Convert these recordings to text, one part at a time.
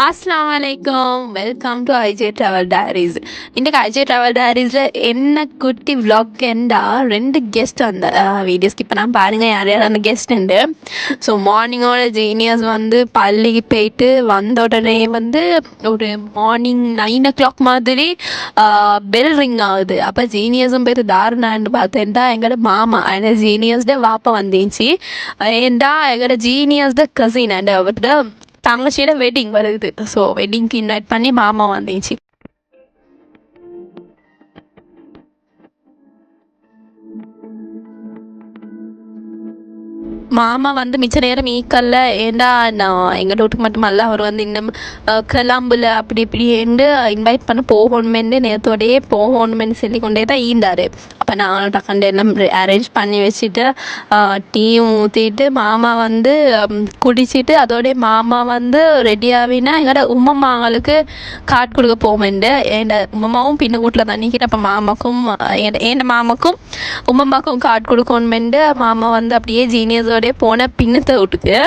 அஸ்ஸலாமு அலைக்கும். Welcome to IJ travel diaries. இன்றைக்கு ஐஜே ட்ராவல் டைரீஸில் என்ன குட்டி விளாக் என்றா 2 கெஸ்ட் அந்த வீடியோ ஸ்கிப் பண்ணாமல் பாருங்கள் யார் யார் அந்த கெஸ்ட்டுண்டு. ஸோ மார்னிங்கோட ஜீனியஸ் வந்து பள்ளிக்கு போயிட்டு வந்த உடனே வந்து ஒரு மார்னிங் 9 o'clock மாதிரி பெல் ரிங் ஆகுது. அப்போ ஜீனியஸும் போயிட்டு தாருணான்னு பார்த்தேன்டா எங்களோட மாமா ஏன்னா ஜீனியஸ்ட வாப்பா வந்துச்சு. ஏன்டா எங்களோட ஜீனியஸ்ட கசின் அண்ட் அவர்கிட்ட தங்கச்சியோட வெட்டிங் வருது. ஸோ வெட்டிங்க்கு இன்வைட் பண்ணி மாமா வந்துச்சு. மாமா வந்து மிச்ச நேரம் ஈக்கல்ல. ஏன்டா நான் எங்கள் வீட்டுக்கு மட்டுமல்ல அவர் வந்து இன்னும் கிளம்புல அப்படி இப்படின்னு இன்வைட் பண்ண போகணுமென்னு நேரத்தோடையே போகணுமென்னு சொல்லி கொண்டே தான் ஈந்தார். அப்போ நான் டக்கண்டு எல்லாம் அரேஞ்ச் பண்ணி வச்சுட்டு டீயும் ஊற்றிட்டு மாமா வந்து குடிச்சிட்டு அதோடைய மாமா வந்து ரெடியாகினா எங்களோட உம்மம்மாங்களுக்கு காட் கொடுக்க போமெண்டு. என் உம்மம்மாவும் பின்ன வீட்டில் தான் நிற்கிட்டு. அப்போ மாமாக்கும் என் மாமாக்கும் உம்மம்மாக்கும் காட் கொடுக்கணுமெண்டு மாமா வந்து அப்படியே ஜீனியஸோடய போன பின்னத்தை வீட்டுக்கு.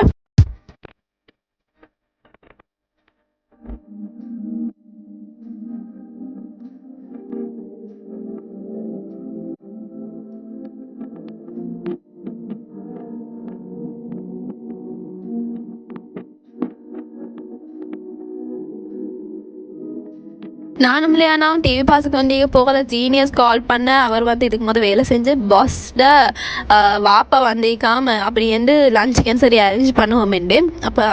நானும் இல்லையானாவும் டிவி பார்த்துட்டு வந்து போகல. ஜீனியஸ் கால் பண்ண அவர் வந்து இதுக்கு முதல் வேலை செஞ்சு பாஸ்ட வாப்பா வந்திருக்காம அப்படி என்று லஞ்சுக்குன்னு சரி அரேஞ்ச் பண்ணுவோமேண்டு. அப்போ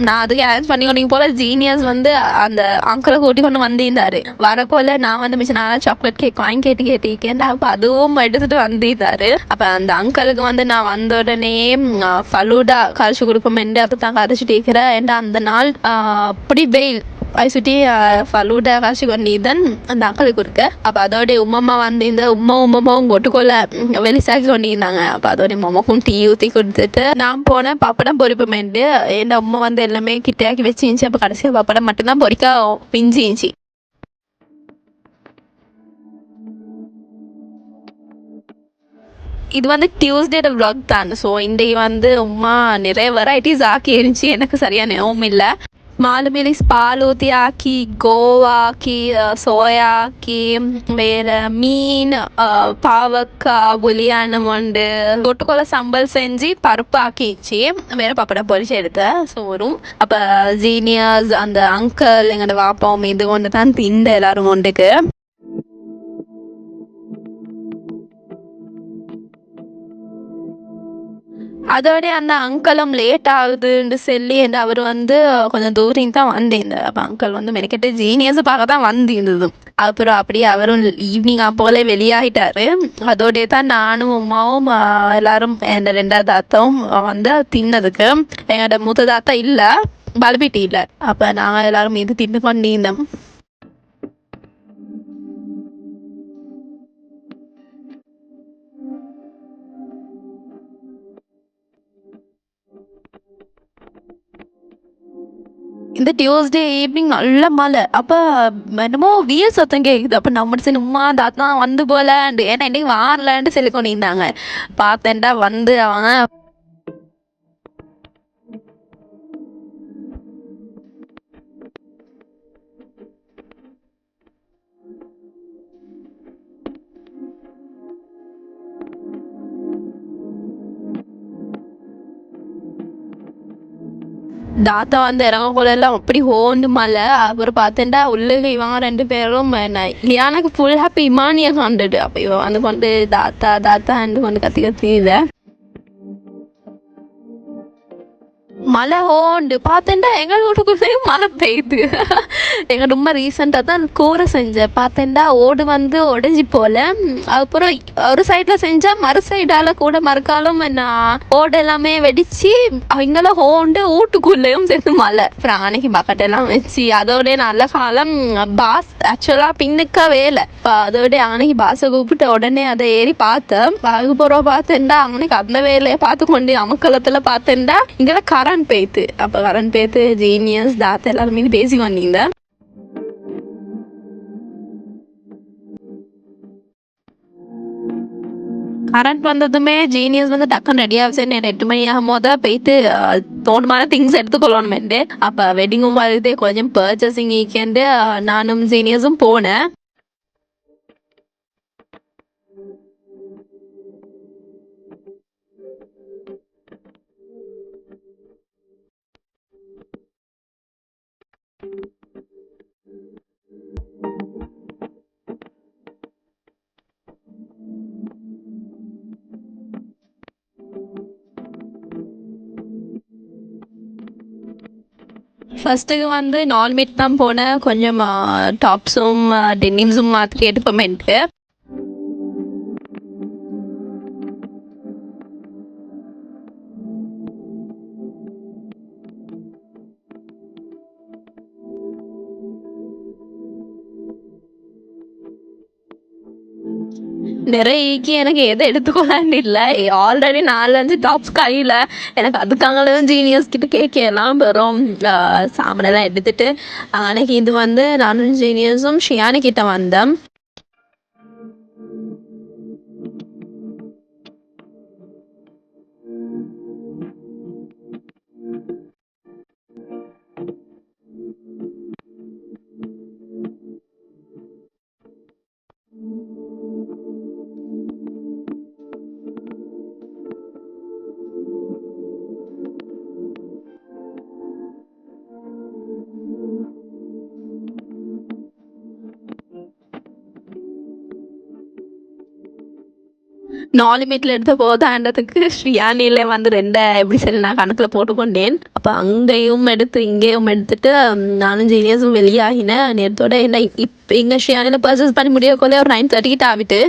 நான் அதுக்கு அரேஞ்ச் பண்ணி கொண்டு போல ஜீனியஸ் வந்து அந்த அங்கிளை கூட்டி கொண்டு வந்திருந்தார். வரப்போல நான் வந்து மிச்சம் நாளாக சாக்லேட் கேக் வாங்கி கேட்டேன். அப்போ அதுவும் எடுத்துகிட்டு வந்திருந்தார். அப்போ அந்த அங்கிளுக்கு வந்து நான் வந்த உடனே ஃபலூடா கரைச்சி கொடுப்போமேண்டு அதை தான் கரைச்சிட்டு இருக்கிறேன். ஏன்டா அந்த நாள் அப்படி வெயில் சுற்றி ஃபலூடா காய்ச்சி கொண்டிதான் அந்த அக்களுக்கு கொடுக்க. அப்போ அதோடைய உம்மம்மா வந்து இந்த உம்மாவும் கொட்டுக்கொள்ள வெளிசாக்கி கொண்டிருந்தாங்க. அப்போ அதோடைய உம்மாக்கும் டீ ஊற்றி கொடுத்துட்டு நான் போனேன் பப்படம் பொறிப்போமேண்டு. என் அம்மா வந்து எல்லாமே கிட்டையாக்கி வச்சுருந்துச்சு. அப்போ கடைசியாக பப்படம் மட்டும்தான் பொறிக்க பிஞ்சிருந்துச்சு. இது வந்து டியூஸ்டேட விளாக் தான். ஸோ இன்றைக்கு வந்து உமா நிறைய வெரைட்டிஸ் ஆக்கி இருந்துச்சு. எனக்கு சரியாக ஞாபகம் இல்லை. மாலுமிலிஸ் பால் ஊற்றி ஆக்கி கோவாக்கி சோயாக்கி வேறு மீன் பாவக்காய் புளியானம் உண்டு தொட்டுக்கொள்ள சம்பல் செஞ்சு பருப்பு ஆக்கிச்சு. வேறு பப்படம் பொரிச்சு எடுத்தேன் சோறும். அப்போ ஜீனியர்ஸ் அந்த அங்கிள் எங்களோட வாப்பாவும் இது கொண்டு தான் திண்டு எல்லாரும் ஒன்றுக்கு. அதோட அந்த அங்கிளும் லேட் ஆகுதுன்னு சொல்லி அவர் வந்து கொஞ்சம் தூரம் தான் வந்திருந்தார். அப்போ அங்கிள் வந்து மெனக்கெட்டு ஜீனியஸை பார்க்க தான் வந்திருந்தது. அப்புறம் அப்படியே அவரும் ஈவினிங் அப்போலே வெளியாகிட்டாரு. அதோடைய தான் நானும் உமாவும் எல்லாரும் என் 2வது தாத்தாவும் வந்து தின்னதுக்கு. என்னோட மூத்த தாத்தா இல்லை பலபிட்டி இல்லை. அப்போ நாங்கள் எல்லாரும் இது தின்னு கொண்டிருந்தோம். இந்த டியூஸ்டே ஈவினிங் நல்ல மழை. அப்போ என்னமோ வீல் சத்தம் கேட்குது. அப்போ நம்ம சரி உமா தாத்தா வந்து போகலான்ட்டு ஏன்னா இன்னைக்கு வாரலான்ட்டு சொல்லி கொண்டிருந்தாங்க. பார்த்தேன்டா வந்து அவங்க தாத்தா வந்து இறங்கக்குள்ள எல்லாம் அப்படி ஹோண்டு மழை. அப்புறம் பார்த்தேன்டா உள்ளே இவங்க 2 பேரும் எனக்கு ஃபுல் ஹாப்பி இமானியை கண்டுட்டு. அப்போ இவன் வந்து கொண்டு தாத்தா தாத்தாண்டு கொண்டு கத்தி கத்தி இதை மழை ஹோண்டு பார்த்தேன்டா எங்கள் வீட்டுக்குள்ளேயும் மழை பெய்யுது. எங்கள் ரொம்ப ரீசெண்டாக தான் கூரை செஞ்சேன். பார்த்தேன்டா ஓடு வந்து உடஞ்சி போல. அப்புறம் ஒரு சைடில் செஞ்சால் மறு சைடால் கூட மறுக்காலும் ஓடு எல்லாமே வெடிச்சு அவங்களும் ஹோண்டு வீட்டுக்குள்ளேயும் சேர்ந்து மழை. அப்புறம் அன்னைக்கு பக்கெட்டெல்லாம் வச்சு அதோடைய நல்ல காலம் பாஸ் ஆக்சுவலாக பின்னுக்க வேலை. அதோடைய அன்னைக்கு பாஸை கூப்பிட்டு உடனே அதை ஏறி பார்த்தேன். அதுக்கப்புறம் பார்த்தேன்டா அன்னைக்கு அந்த வேலையை பார்த்து கொண்டு அமக்கலத்தில் பார்த்தேன்டா இங்கே கரண்ட் பேத்து. அப்போ கரண்ட் பேத்து ஜீனியஸ் தாத்தா எல்லாருமே பேசி வந்தீங்க. கரண்ட் வந்ததுமே ஜீனியஸ் வந்து டக்குன்னு ரெடி ஆகுது. 8 மணி ஆகும் போது போயிட்டு தோணுமான திங்ஸ் எடுத்துக்கொள்ளணுமெண்டு. அப்போ வெட்டிங்கும் வருது, கொஞ்சம் பர்ச்சேசிங் வீக்கெண்டு. நானும் ஜீனியஸும் போனேன். ஃபர்ஸ்ட்டுக்கு வந்து நார்மேட் தான் போனேன். கொஞ்சம் டாப்ஸும் டெனிம்ஸும் மாற்றி எடுப்போமேன்ட்டு. நிறைய எனக்கு எதை எடுத்துக்கொள்ளான்னு இல்லை. ஆல்ரெடி 4-5 டாப்ஸ் கையில். எனக்கு அதுக்காகவும் ஜீனியஸ் கிட்ட கேட்கலாம். வெறும் சாமானெல்லாம் எடுத்துட்டு அன்னைக்கு இது வந்து நானும் ஜீனியஸும் ஷியானி கிட்ட வந்தேன். நாலுமேட்டில் எடுத்த போதாண்டதுக்கு ஸ்ரீயானியில் வந்து 2 எப்படி சரி நான் கணக்கில் போட்டுக்கொண்டேன். அப்போ அங்கேயும் எடுத்து இங்கேயும் எடுத்துட்டு நானும் ஜீனியஸும் வெளியாகினேன். நேரத்தோட என்ன இப்போ இங்கே ஸ்ரீயானியில் பர்ச்சேஸ் பண்ணி முடியக்குள்ளே ஒரு 9:30 கிட்ட ஆகிட்டு.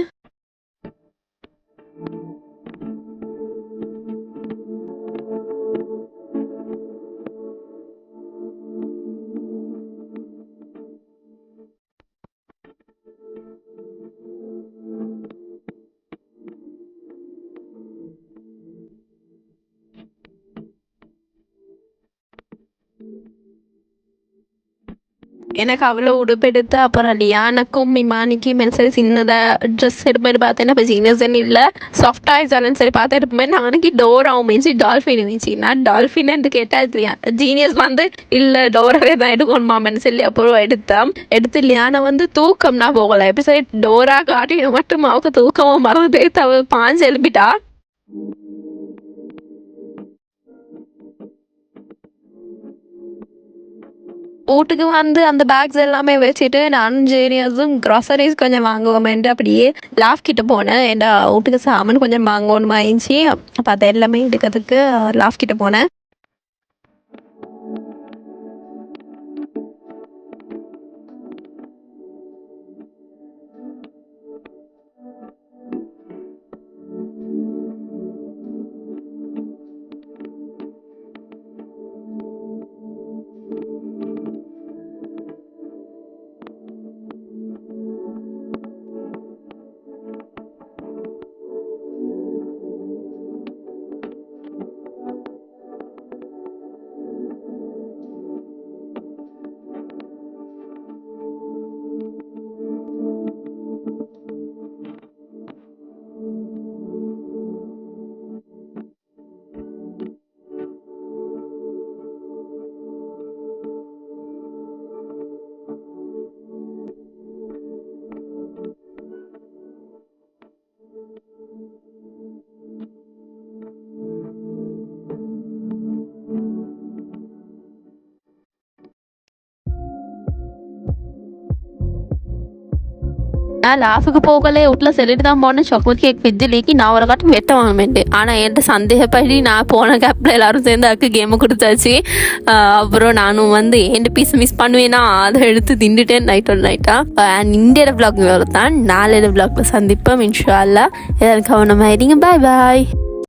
எனக்கு அவ்வளோ உடுப்பெடுத்து அப்புறம் லியானுக்கும் இமானிக்கும் சரி சின்னதாக ட்ரெஸ் எடுப்பேன்னு பார்த்தேன்னா இப்போ ஜீனியஸ்ன்னு இல்லை சாஃப்ட் டாய்ஸாலும் சரி பார்த்து எடுப்பேன். நாளைக்கு டோராவும் மீன்ஸ் டால்ஃபின் இருந்துச்சு. நான் டால்ஃபின்னு கேட்டால் ஜீனியஸ் வந்து இல்லை டோராவே தான் எடுக்கணுமாமன்னு சொல்லி அப்புறம் எடுத்து லியானை வந்து தூக்கம்னா போகலை. எப்படி சரி டோரா காட்டி மட்டும் அவளுக்கு தூக்கமும் மறந்து போய் பாஞ்சு எழுப்பிட்டா. வீட்டுக்கு வந்து அந்த பேக்ஸ் எல்லாமே வச்சுட்டு நானும் ஜீனியஸும் க்ராசரிஸ் கொஞ்சம் வாங்குவோமேன்ட்டு அப்படியே லாஃப் கிட்ட போனேன். ஏன்டா வீட்டுக்கு சாமான் கொஞ்சம் வாங்கணுமா இருந்துச்சு. அப்போ அதை எல்லாமே எடுக்கிறதுக்கு லாஃப் கிட்ட போனேன். நான் லாஃபுக்கு போகலே வீட்டில் சொல்லிட்டு தான் போனேன் சாக்லேட் கேக் ஃப்ரிட்ஜிலேக்கு நான் ஒரு காட்டும் வெட்ட வாங்கமேட்டு. ஆனால் என்கிட்ட சந்தேகப்படி நான் போன கேப்பில் எல்லோரும் சேர்ந்து அதுக்கு கேமு கொடுத்தாச்சு. அப்புறம் நானும் வந்து என் பீஸ் மிஸ் பண்ணுவேன்னா அதை எடுத்து திண்டுட்டேன் நைட்டாக. அண்ட் இந்தியோட விளாக் தான் 4 விளாக்ல சந்திப்போம் இன்ஷா அல்லாஹ். எல்லாரும் கவனமாக இருங்க. பாய்.